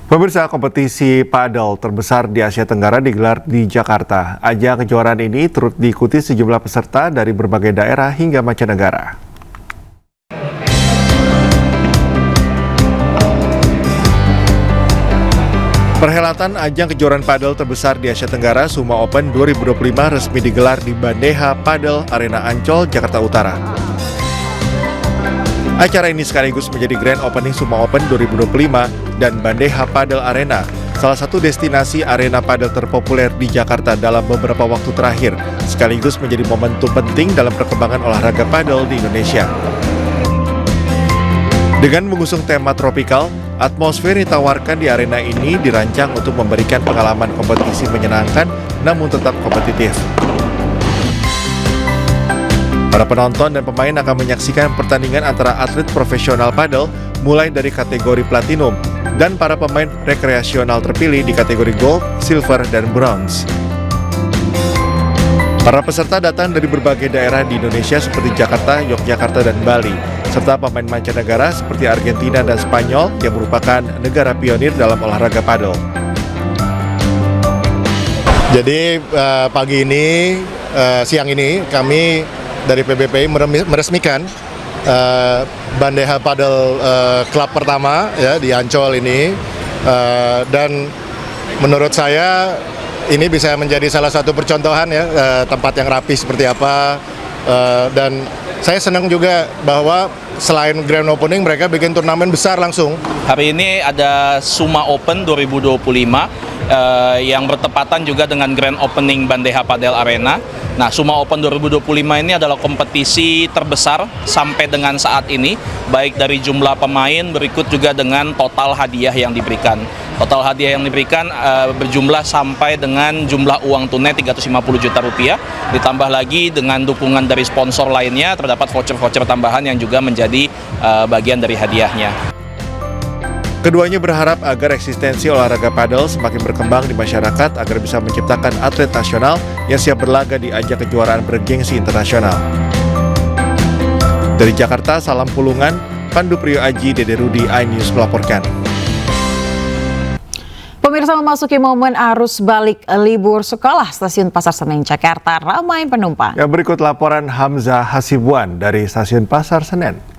Pemirsa, kompetisi padel terbesar di Asia Tenggara digelar di Jakarta. Ajang kejuaraan ini turut diikuti sejumlah peserta dari berbagai daerah hingga mancanegara. Perhelatan ajang kejuaraan padel terbesar di Asia Tenggara, Suma Open 2025 resmi digelar di Bandeha Padel Arena Ancol, Jakarta Utara. Acara ini sekaligus menjadi grand opening Suma Open 2025 dan Bandeha Padel Arena, salah satu destinasi arena padel terpopuler di Jakarta dalam beberapa waktu terakhir, sekaligus menjadi momentum penting dalam perkembangan olahraga padel di Indonesia. Dengan mengusung tema tropikal, atmosfer yang ditawarkan di arena ini dirancang untuk memberikan pengalaman kompetisi menyenangkan namun tetap kompetitif. Para penonton dan pemain akan menyaksikan pertandingan antara atlet profesional padel mulai dari kategori platinum dan para pemain rekreasional terpilih di kategori gold, silver, dan bronze. Para peserta datang dari berbagai daerah di Indonesia seperti Jakarta, Yogyakarta, dan Bali, serta pemain mancanegara seperti Argentina dan Spanyol yang merupakan negara pionir dalam olahraga padel. Jadi siang ini kami dari PBPI meresmikan Bandeha Padel Club pertama ya di Ancol ini, dan menurut saya ini bisa menjadi salah satu percontohan ya, tempat yang rapi seperti apa, dan saya senang juga bahwa selain grand opening mereka bikin turnamen besar langsung. Hari ini ada Suma Open 2025 yang bertepatan juga dengan grand opening Bandeha Padel Arena. Nah, Suma Open 2025 ini adalah kompetisi terbesar sampai dengan saat ini, baik dari jumlah pemain berikut juga dengan total hadiah yang diberikan. Total hadiah yang diberikan berjumlah sampai dengan jumlah uang tunai 350 juta rupiah, ditambah lagi dengan dukungan dari sponsor lainnya, terdapat voucher-voucher tambahan yang juga menjadi bagian dari hadiahnya. Keduanya berharap agar eksistensi olahraga padel semakin berkembang di masyarakat agar bisa menciptakan atlet nasional yang siap berlaga di ajang kejuaraan bergengsi internasional. Dari Jakarta, Salam Pulungan, Pandu Priyo Aji, Dede Rudi, iNews melaporkan. Pemirsa, memasuki momen arus balik libur sekolah, Stasiun Pasar Senen Jakarta ramai penumpang. Yang berikut laporan Hamzah Hasibuan dari Stasiun Pasar Senen.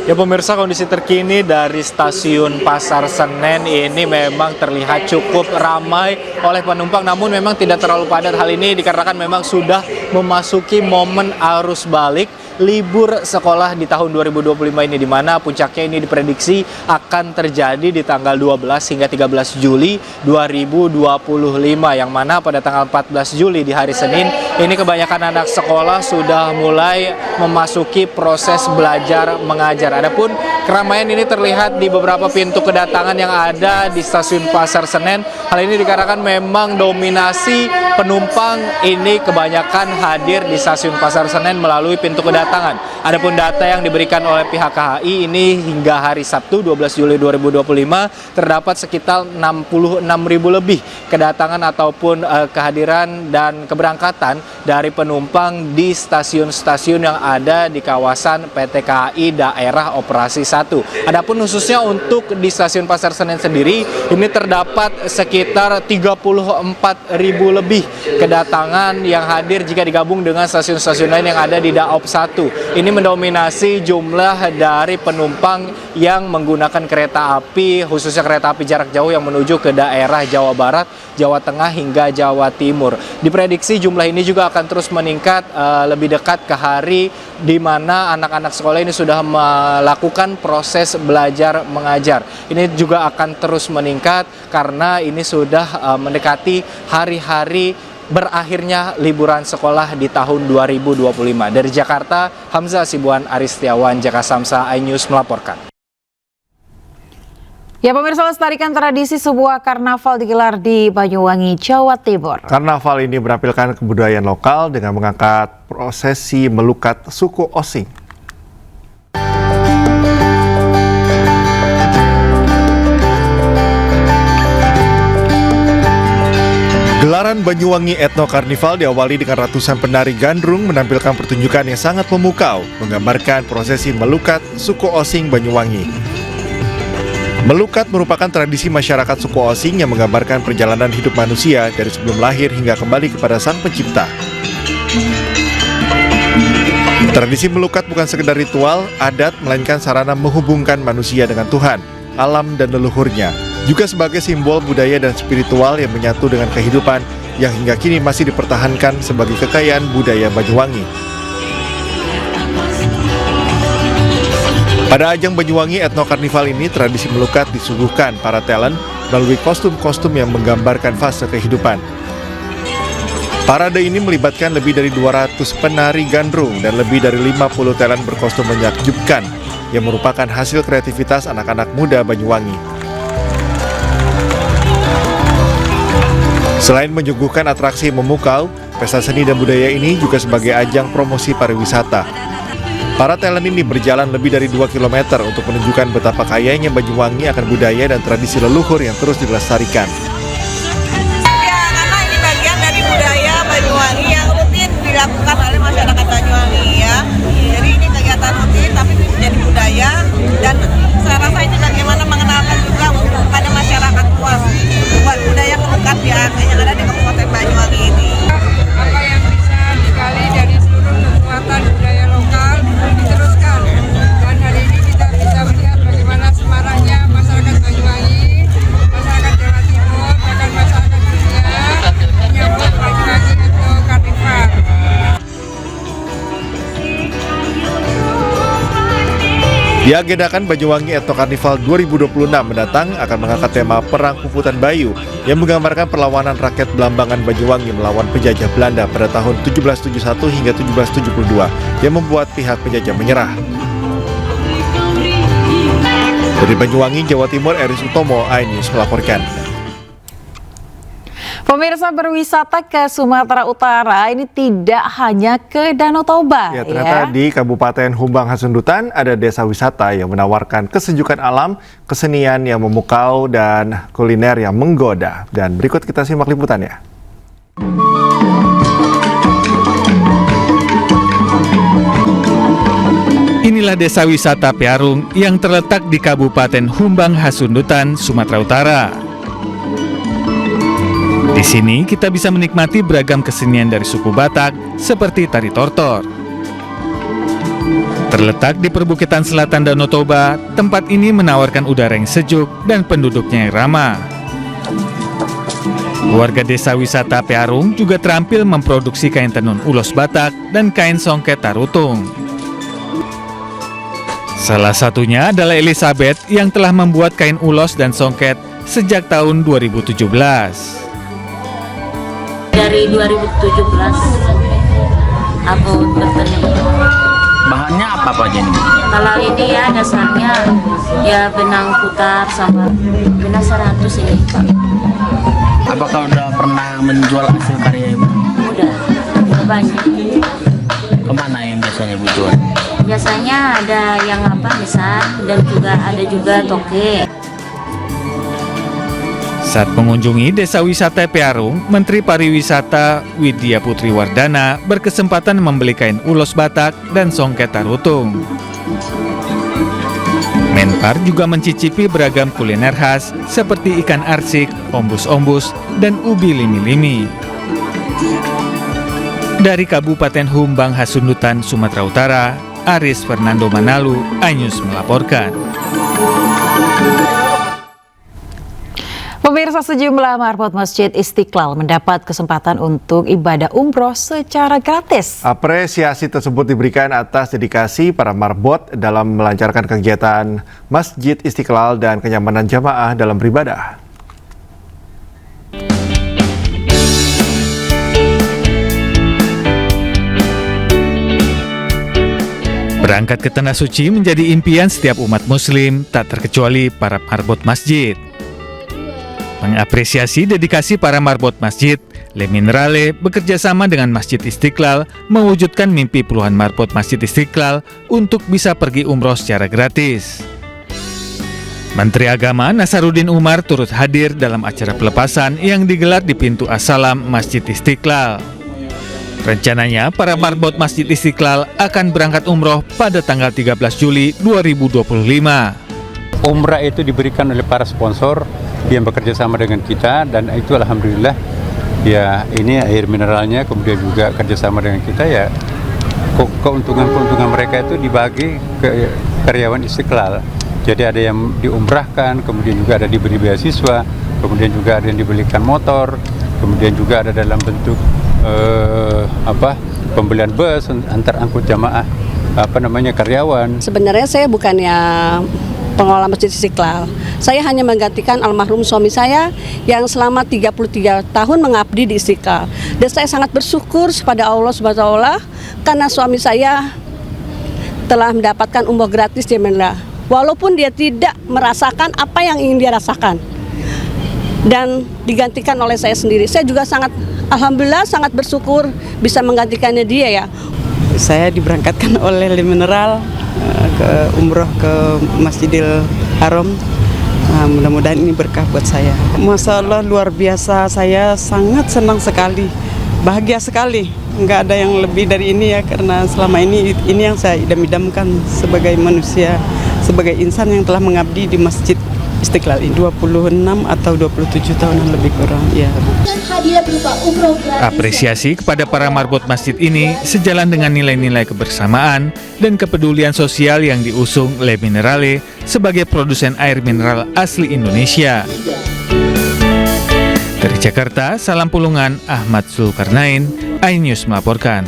Ya pemirsa, kondisi terkini dari Stasiun Pasar Senen ini memang terlihat cukup ramai oleh penumpang, namun memang tidak terlalu padat. Hal ini dikarenakan memang sudah memasuki momen arus balik libur sekolah di tahun 2025 ini, di mana puncaknya ini diprediksi akan terjadi di tanggal 12 hingga 13 Juli 2025, yang mana pada tanggal 14 Juli di hari Senin ini kebanyakan anak sekolah sudah mulai memasuki proses belajar mengajar. Adapun keramaian ini terlihat di beberapa pintu kedatangan yang ada di Stasiun Pasar Senen. Hal ini dikarenakan memang dominasi penumpang ini kebanyakan hadir di Stasiun Pasar Senen melalui pintu kedatangan. Adapun data yang diberikan oleh pihak KHI ini hingga hari Sabtu 12 Juli 2025 terdapat sekitar 66.000 lebih kedatangan ataupun kehadiran dan keberangkatan dari penumpang di stasiun-stasiun yang ada di kawasan PT KAI Daerah Operasi 1. Adapun khususnya untuk di Stasiun Pasar Senen sendiri ini terdapat sekitar 34.000 lebih kedatangan yang hadir jika digabung dengan stasiun-stasiun lain yang ada di Daop 1. Ini mendominasi jumlah dari penumpang yang menggunakan kereta api, khususnya kereta api jarak jauh yang menuju ke daerah Jawa Barat, Jawa Tengah hingga Jawa Timur. Diprediksi jumlah ini juga akan terus meningkat lebih dekat ke hari di mana anak-anak sekolah ini sudah melakukan proses belajar mengajar. Ini juga akan terus meningkat karena ini sudah mendekati hari-hari berakhirnya liburan sekolah di tahun 2025. Dari Jakarta, Hamzah Hasibuan, Aristiawan, Jaka Samsa, iNews melaporkan. Ya pemirsa, lestarikan tradisi sebuah karnaval digelar di Banyuwangi, Jawa Timur. Karnaval ini menampilkan kebudayaan lokal dengan mengangkat prosesi melukat suku Osing. Gelaran Banyuwangi Ethno Carnival diawali dengan ratusan penari gandrung menampilkan pertunjukan yang sangat memukau, menggambarkan prosesi melukat suku Osing Banyuwangi. Melukat merupakan tradisi masyarakat suku Osing yang menggambarkan perjalanan hidup manusia dari sebelum lahir hingga kembali kepada Sang Pencipta. Tradisi melukat bukan sekedar ritual, adat, melainkan sarana menghubungkan manusia dengan Tuhan, alam, dan leluhurnya, juga sebagai simbol budaya dan spiritual yang menyatu dengan kehidupan yang hingga kini masih dipertahankan sebagai kekayaan budaya Banyuwangi. Pada ajang Banyuwangi Ethno Karnival ini, tradisi melukat disuguhkan para talent melalui kostum-kostum yang menggambarkan fase kehidupan. Parade ini melibatkan lebih dari 200 penari gandrung dan lebih dari 50 talent berkostum menakjubkan yang merupakan hasil kreativitas anak-anak muda Banyuwangi. Selain menyuguhkan atraksi memukau, pesta seni dan budaya ini juga sebagai ajang promosi pariwisata. Para talent ini berjalan lebih dari 2 km untuk menunjukkan betapa kayanya Banyuwangi akan budaya dan tradisi leluhur yang terus dilestarikan. Ya, karena ini bagian dari budaya Banyuwangi yang rutin dilakukan oleh masyarakat Banyuwangi ya. Jadi ini kegiatan rutin tapi menjadi budaya dan saya rasa ini bagaimana mengenalkan juga kepada masyarakat luas buat budaya melukat ya yang ada di Kabupaten Banyuwangi ini. Apa yang bisa digali dari seluruh kekuatan budaya lokal diteruskan, dan hari ini kita bisa melihat bagaimana semaraknya masyarakat Banyuwangi, masyarakat Jawa Timur, bahkan masyarakat dunia menyambut Banyuwangi Ethno Karnival. Diagendakan Banyuwangi Ethno Karnival 2026 mendatang akan mengangkat tema Perang Puputan Bayu yang menggambarkan perlawanan rakyat Belambangan Banyuwangi melawan penjajah Belanda pada tahun 1771 hingga 1772 yang membuat pihak penjajah menyerah. Dari Banyuwangi, Jawa Timur, Eris Utomo, iNews melaporkan. Pemirsa, berwisata ke Sumatera Utara ini tidak hanya ke Danau Toba. Ya, ternyata di Kabupaten Humbang Hasundutan ada desa wisata yang menawarkan kesejukan alam, kesenian yang memukau, dan kuliner yang menggoda. Dan berikut kita simak liputannya. Inilah desa wisata Piarung yang terletak di Kabupaten Humbang Hasundutan, Sumatera Utara. Di sini kita bisa menikmati beragam kesenian dari suku Batak seperti tari tortor. Terletak di perbukitan selatan Danau Toba, tempat ini menawarkan udara yang sejuk dan penduduknya yang ramah. Warga desa wisata Piarung juga terampil memproduksi kain tenun ulos Batak dan kain songket tarutung. Salah satunya adalah Elizabeth yang telah membuat kain ulos dan songket sejak tahun 2017. Dari 2017 aku bertani. Bahannya apa aja nih? Kalau ini ya dasarnya ya benang putar sama benang 100 ini Pak. Apakah udah pernah menjual hasil karya Ibu? Udah banyak. Kemana yang biasanya Ibu jual? Biasanya ada yang misal dan juga ada juga toke. Saat mengunjungi desa wisata Piarung, Menteri Pariwisata Widya Putri Wardana berkesempatan membeli kain ulos Batak dan songket tarutung. Menpar juga mencicipi beragam kuliner khas seperti ikan arsik, ombus-ombus, dan ubi limi-limi. Dari Kabupaten Humbang Hasundutan, Sumatera Utara, Aris Fernando Manalu, iNews melaporkan. Pemirsa, sejumlah marbot Masjid Istiqlal mendapat kesempatan untuk ibadah umroh secara gratis. Apresiasi tersebut diberikan atas dedikasi para marbot dalam melancarkan kegiatan Masjid Istiqlal dan kenyamanan jamaah dalam beribadah. Berangkat ke Tanah Suci menjadi impian setiap umat muslim, tak terkecuali para marbot masjid. Mengapresiasi dedikasi para marbot masjid, Le Minerale bekerja sama dengan Masjid Istiqlal mewujudkan mimpi puluhan marbot Masjid Istiqlal untuk bisa pergi umroh secara gratis. Menteri Agama Nasaruddin Umar turut hadir dalam acara pelepasan yang digelar di pintu As-Salam Masjid Istiqlal. Rencananya, para marbot Masjid Istiqlal akan berangkat umroh pada tanggal 13 Juli 2025. umrah itu diberikan oleh para sponsor yang bekerja sama dengan kita, dan itu alhamdulillah ya ini air mineralnya, kemudian juga kerjasama dengan kita ya, keuntungan mereka itu dibagi ke karyawan Istiqlal. Jadi ada yang diumrahkan, kemudian juga ada diberi beasiswa, kemudian juga ada yang dibelikan motor, kemudian juga ada dalam bentuk pembelian bus antar angkut jamaah karyawan. Sebenarnya saya bukannya pengelola Masjid Istiqlal. Saya hanya menggantikan almarhum suami saya yang selama 33 tahun mengabdi di Istiqlal. Dan saya sangat bersyukur kepada Allah Subhanahu wa Ta'ala karena suami saya telah mendapatkan umroh gratis di Menla. Walaupun dia tidak merasakan apa yang ingin dia rasakan. Dan digantikan oleh saya sendiri. Saya juga alhamdulillah sangat bersyukur bisa menggantikannya dia ya. Saya diberangkatkan oleh Le Mineral ke umroh ke Masjidil Haram. Mudah-mudahan ini berkah buat saya. Masya Allah luar biasa, saya sangat senang sekali, bahagia sekali. Nggak ada yang lebih dari ini ya, karena selama ini yang saya idam-idamkan sebagai manusia, sebagai insan yang telah mengabdi di Masjid Istiqlal ini 26 atau 27 tahunan lebih kurang ya. Apresiasi kepada para marbot masjid ini sejalan dengan nilai-nilai kebersamaan dan kepedulian sosial yang diusung Le Minerale sebagai produsen air mineral asli Indonesia. Dari Jakarta, Salam Pulungan, Ahmad Zulkarnain, iNews melaporkan.